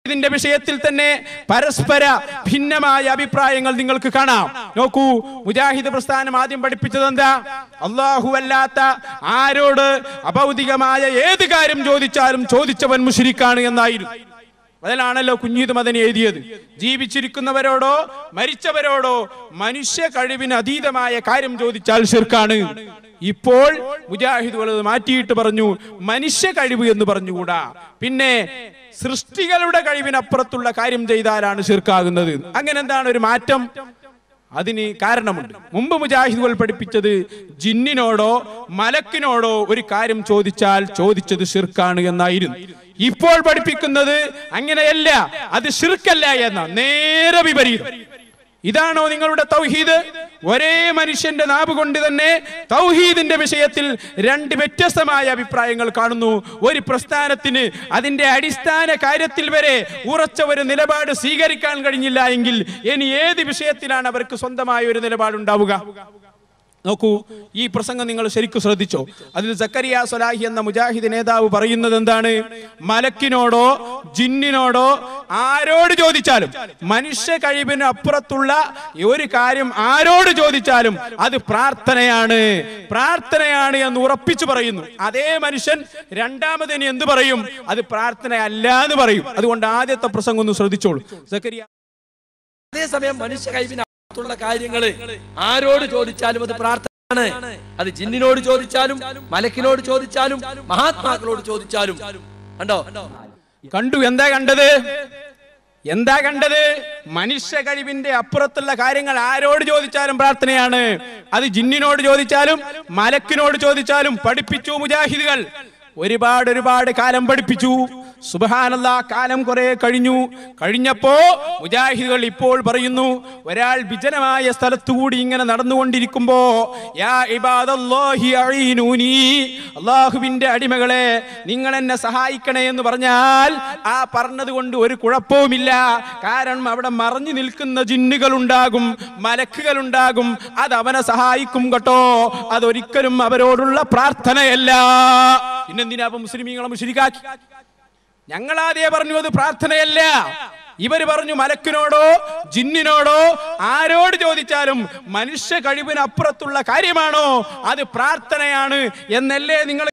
ഇതിന്റെ വിഷയത്തിൽ തന്നെ പരസ്പര ഭിന്നമായ അഭിപ്രായങ്ങൾ നിങ്ങൾക്ക് കാണാം. നോക്കൂ, മുജാഹിദ് പ്രസ്ഥാനം ആദ്യം പഠിപ്പിച്ചത് എന്താ? അല്ലാഹു അല്ലാത്ത ആരോട് അഭൗതികമായ ഏത് കാര്യം ചോദിച്ചാലും ചോദിച്ചവൻ മുശ്രിക്കാണ് എന്നായിരുന്നു. അതിലാണല്ലോ കുഞ്ഞീദ് മദനി എഴുതിയത്. ജീവിച്ചിരിക്കുന്നവരോടോ മരിച്ചവരോടോ മനുഷ്യ കഴിവിന് അതീതമായ കാര്യം ചോദിച്ചാൽ ശിർക്കാണ്. ഇപ്പോൾ മുജാഹിദുകൾ മാറ്റിയിട്ട് പറഞ്ഞു മനുഷ്യ കഴിവ് എന്ന് പറഞ്ഞുകൂടാ, പിന്നെ സൃഷ്ടികളുടെ കഴിവിനപ്പുറത്തുള്ള കാര്യം ചെയ്താലാണ് ശിർക്കാകുന്നത്. അങ്ങനെ എന്താണ് ഒരു മാറ്റം? അതിന് കാരണമുണ്ട്. മുമ്പ് മുജാഹിദുകൾ പഠിപ്പിച്ചത് ജിന്നിനോടോ മലക്കിനോടോ ഒരു കാര്യം ചോദിച്ചാൽ ചോദിച്ചത് ശിർക്കാണ് എന്നായിരുന്നു. ഇപ്പോൾ പഠിപ്പിക്കുന്നത് അങ്ങനെയല്ല, അത് ശിർക്കല്ല എന്ന നേരെ വിപരീതം. ഇതാണോ നിങ്ങളുടെ തൗഹീദ്? ഒരേ മനുഷ്യന്റെ നാവ് കൊണ്ട് തന്നെ തൗഹീദിന്റെ വിഷയത്തിൽ രണ്ട് വ്യത്യസ്തമായ അഭിപ്രായങ്ങൾ കാണുന്നു. ഒരു പ്രസ്ഥാനത്തിന് അതിന്റെ അടിസ്ഥാന കാര്യത്തിൽ വരെ ഉറച്ച ഒരു നിലപാട് സ്വീകരിക്കാൻ കഴിഞ്ഞില്ല എങ്കിൽ ഇനി ഏത് വിഷയത്തിലാണ് അവർക്ക് സ്വന്തമായ ഒരു നിലപാടുണ്ടാവുക? നോക്കൂ, ഈ പ്രസംഗം നിങ്ങൾ ശരിക്കും ശ്രദ്ധിച്ചോ. അതിൽ സക്കരിയ സ്വലാഹി എന്ന മുജാഹിദ് നേതാവ് പറയുന്നത് എന്താണ്? മലക്കിനോടോ ജിന്നിനോടോ ആരോട് ചോദിച്ചാലും, മനുഷ്യ കഴിവിന് അപ്പുറത്തുള്ള ഒരു കാര്യം ആരോട് ചോദിച്ചാലും അത് പ്രാർത്ഥനയാണ്, പ്രാർത്ഥനയാണ് എന്ന് ഉറപ്പിച്ചു പറയുന്നു. അതേ മനുഷ്യൻ രണ്ടാമതിന് എന്ത് പറയും? അത് പ്രാർത്ഥനയല്ല എന്ന് പറയും. അതുകൊണ്ട് ആദ്യത്തെ പ്രസംഗം ഒന്ന് ശ്രദ്ധിച്ചോളൂ. സക്കരിയ അതേസമയം മനുഷ്യ കഴിവിന് ുള്ള കാര്യങ്ങള് ആരോട് ചോദിച്ചാലും അത് പ്രാർത്ഥനയാണ്. അത് ജിന്നിനോട് ചോദിച്ചാലും മലക്കിനോട് ചോദിച്ചാലും മഹാത്മാക്കളോട് ചോദിച്ചാലും. കണ്ടു? എന്താ കണ്ടത്? എന്താ കണ്ടത്? മനുഷ്യ കഴിവിന്റെ അപ്പുറത്തുള്ള കാര്യങ്ങൾ ആരോട് ചോദിച്ചാലും പ്രാർത്ഥനയാണ്. അത് ജിന്നിനോട് ചോദിച്ചാലും മലക്കിനോട് ചോദിച്ചാലും പഠിപ്പിച്ചു മുജാഹിദുകൾ. ഒരുപാട് കാലം പഠിപ്പിച്ചു. സുബ്ഹാനല്ലാഹ്, കാലം കുറെ കഴിഞ്ഞപ്പോ മുജാഹിദുകൾ ഇപ്പോൾ പറയുന്നു, ഒരാൾ വിജനമായ സ്ഥലത്തുകൂടി ഇങ്ങനെ നടന്നുകൊണ്ടിരിക്കുമ്പോ യാ ഇബാദല്ലാഹി അഈനൂനി, അല്ലാഹുവിന്റെ അടിമകളെ നിങ്ങൾ എന്നെ സഹായിക്കണേ എന്ന് പറഞ്ഞാൽ ആ പറഞ്ഞത് കൊണ്ട് ഒരു കുഴപ്പവുമില്ല. കാരണം അവിടെ മറഞ്ഞു നിൽക്കുന്ന ജിന്നുകൾ ഉണ്ടാകും, മലക്കുകൾ ഉണ്ടാകും. അത് അവനെ സഹായിക്കും കേട്ടോ. അതൊരിക്കലും അവരോടുള്ള പ്രാർത്ഥനയല്ല. പിന്നെന്തിനാ മുസ്ലിമീങ്ങളെ മുശ്രിക്കാക്കി? ഞങ്ങളാദ്യേ പറഞ്ഞു അത് പ്രാർത്ഥനയല്ല. ഇവര് പറഞ്ഞു മലക്കിനോടോ ജിന്നിനോടോ ആരോട് ചോദിച്ചാലും മനുഷ്യ കഴിവിനപ്പുറത്തുള്ള കാര്യമാണോ അത് പ്രാർത്ഥനയാണ് എന്നല്ലേ നിങ്ങൾ